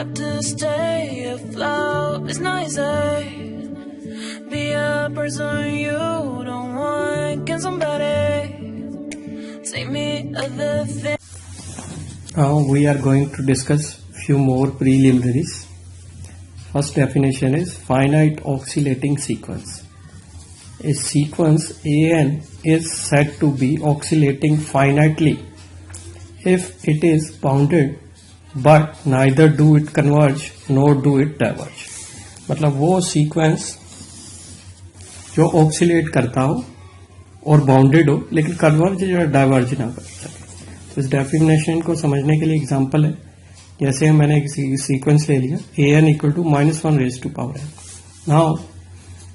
have to stay afloat. It's not easy. Be a person you don't want. Can somebody take me other things? Now we are going to discuss few more preliminaries. First definition is finite oscillating sequence. A sequence AN is said to be oscillating finitely if it is bounded, but neither do it converge nor do it diverge. मतलब वो sequence जो oxalate करता हो और bounded हो लेकिन converge या diverge ना कर सके. तो इस डेफिनेशन को समझने के लिए एग्जांपल है. जैसे मैंने एक सीक्वेंस ले लिया an equal to -1 raise to power n. Now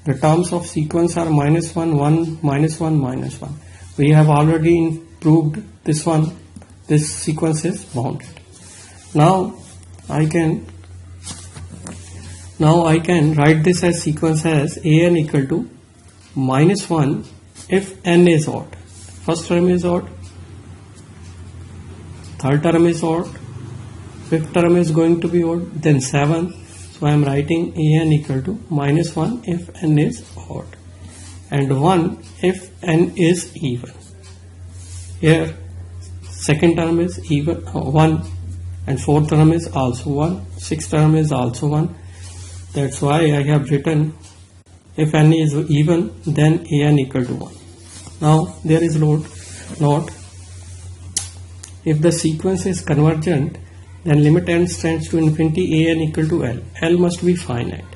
the terms of sequence are -1, 1, -1, -1. We have already proved this one. This sequence is bounded. Now I can write this as sequence as an equal to -1 if n is odd. First term is odd, third term is odd, fifth term is going to be odd, then 7. So I am writing an equal to -1 if n is odd and 1 if n is even. Here second term is even 1 and fourth term is also 1, sixth term is also 1. That's why I have written if n is even then an equal to 1. Now there is note if the sequence is convergent, then limit n tends to infinity an equal to L. L must be finite.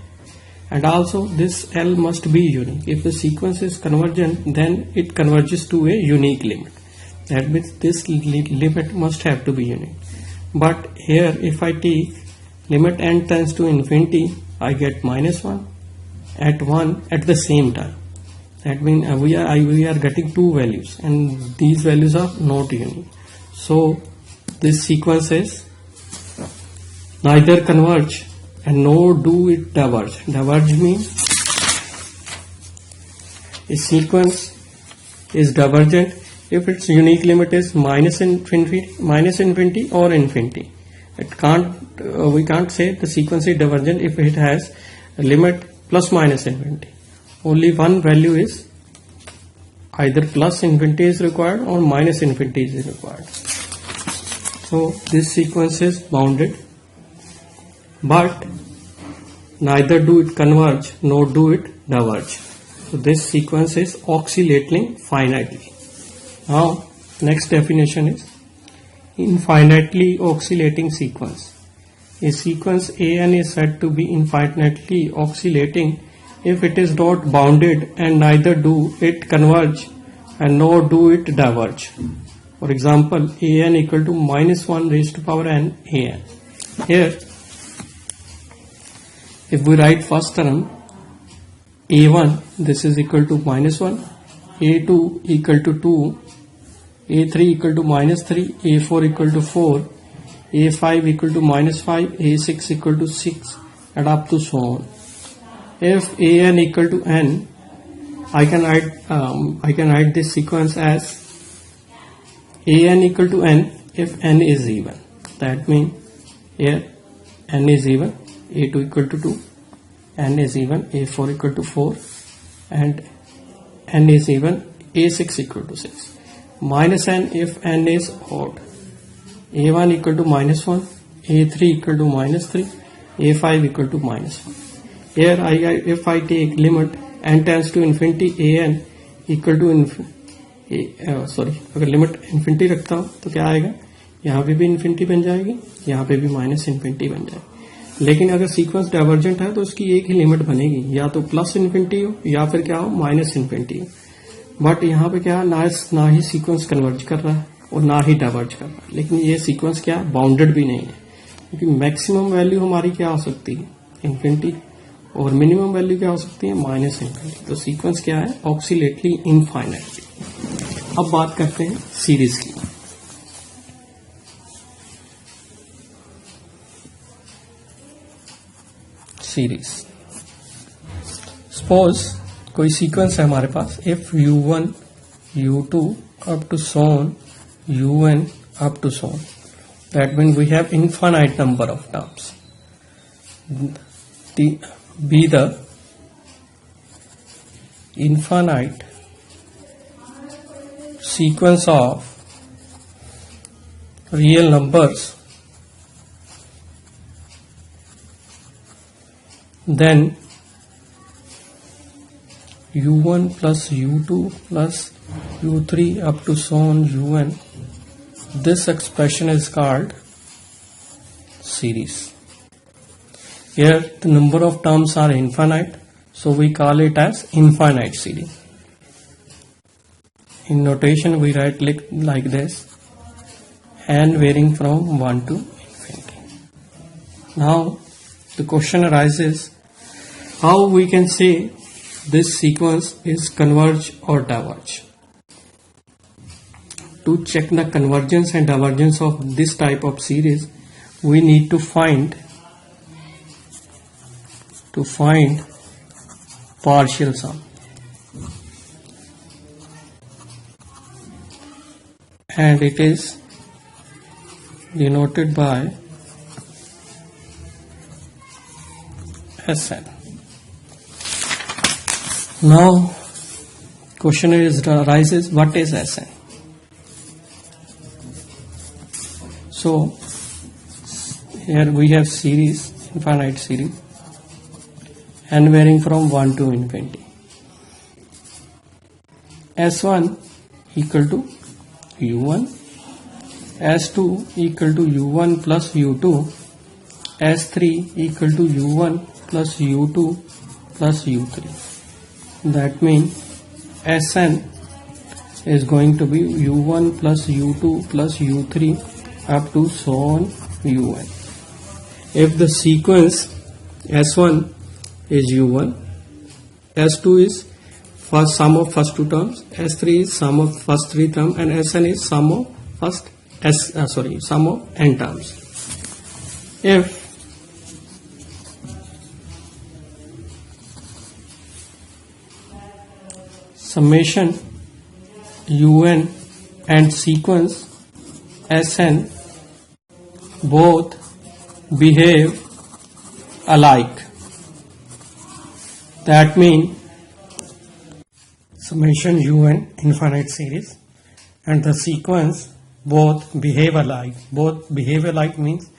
And also this L must be unique. If the sequence is convergent, then it converges to a unique limit. That means this limit must have to be unique. But here if I take limit n tends to infinity, I get -1 at 1 at the same time. That means we are getting two values and these values are not unique. So this sequence is neither converge and nor do it diverge. Diverge means a sequence is divergent if its unique limit is -infinity or infinity. We can't say the sequence is divergent if it has a limit ± infinity. Only one value is either +infinity is required or -infinity is required. So this sequence is bounded, but neither do it converge nor do it diverge. So this sequence is oscillating finitely. Now next definition is infinitely oscillating sequence. A sequence an is said to be infinitely oscillating if it is not bounded and neither do it converge and nor do it diverge. For example, an equal to -1 raised to power n an. Here if we write first term a1, this is equal to -1, a2 equal to 2, a3 equal to -3, a4 equal to 4, a5 equal to -5, a6 equal to 6, and up to so on. If an equal to n, I can write this sequence as an equal to n if n is even. That means here n is even, a2 equal to 2, n is even, a4 equal to 4, and n is even, a6 equal to 6. Minus n if n is odd. a1 equal to -1, a3 equal to -3, a5 equal to -1. Here if I take limit n tends to infinity an equal to अगर limit infinity रखता हूँ तो क्या आएगा, यहाँ पे भी infinity बन जाएगी, यहाँ पे भी -इन्फिनिटी बन जाएगी. लेकिन अगर सीक्वेंस डाइवर्जेंट है तो उसकी एक ही लिमिट बनेगी, या तो +इन्फिनिटी हो या फिर क्या हो -इन्फिनिटी हो. बट यहाँ पे क्या ना ही सीक्वेंस कन्वर्ज कर रहा है और ना ही डाइवर्ज कर रहा है. लेकिन ये सीक्वेंस क्या बाउंडेड भी नहीं है, क्योंकि मैक्सिमम वैल्यू हमारी क्या हो सकती है, इन्फिनिटी, और मिनिमम वैल्यू क्या हो सकती है, -इन्फिनिटी. तो सीक्वेंस क्या है, ऑक्सीलेटली इनफाइनाइटली. अब बात करते हैं सीरीज की. सीरीज, सपोज कोई सीक्वेंस है हमारे पास, if u1 u2 up to so on un up to so on, that means we have infinite number of terms. be the infinite sequence of real numbers, then u1 plus u2 plus u3 up to so on un, this expression is called series. Here the number of terms are infinite, so we call it as infinite series. In notation we write like this, n varying from 1 to infinity. Now the question arises, how we can say this sequence is converge or diverge? To check the convergence and divergence of this type of series, we need to find partial sum, and it is denoted by Sn. Now question arises, what is Sn? So here we have series, infinite series, n varying from 1 to infinity. S1 equal to u1, S2 equal to u1 plus u2, S3 equal to u1 plus u2 plus u3. That means Sn is going to be u1 plus u2 plus u3 up to so on un. If the sequence S1 is u1, S2 is first sum of first two terms, S3 is sum of first three terms, and Sn is sum of sum of n terms. If summation un and sequence Sn both behave alike, that means summation un infinite series and the sequence both behave alike. Both behave alike means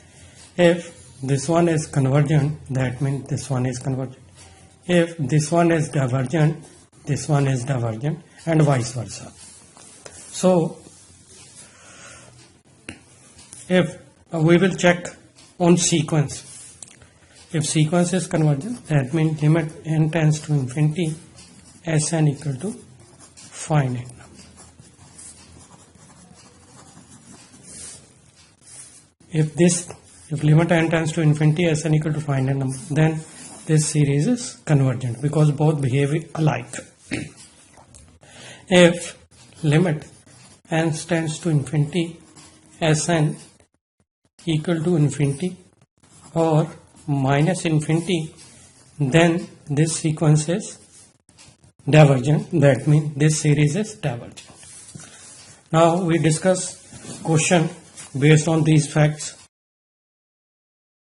if this one is convergent, that means this one is convergent. If this one is divergent, this one is divergent, and vice versa. So if we will check on sequence, if sequence is convergent, that means limit n tends to infinity, Sn equal to finite number. If limit n tends to infinity, Sn equal to finite number, then this series is convergent because both behave alike. If limit n tends to infinity, Sn equal to infinity or minus infinity, then this sequence is divergent. That means this series is divergent. Now we discuss question based on these facts.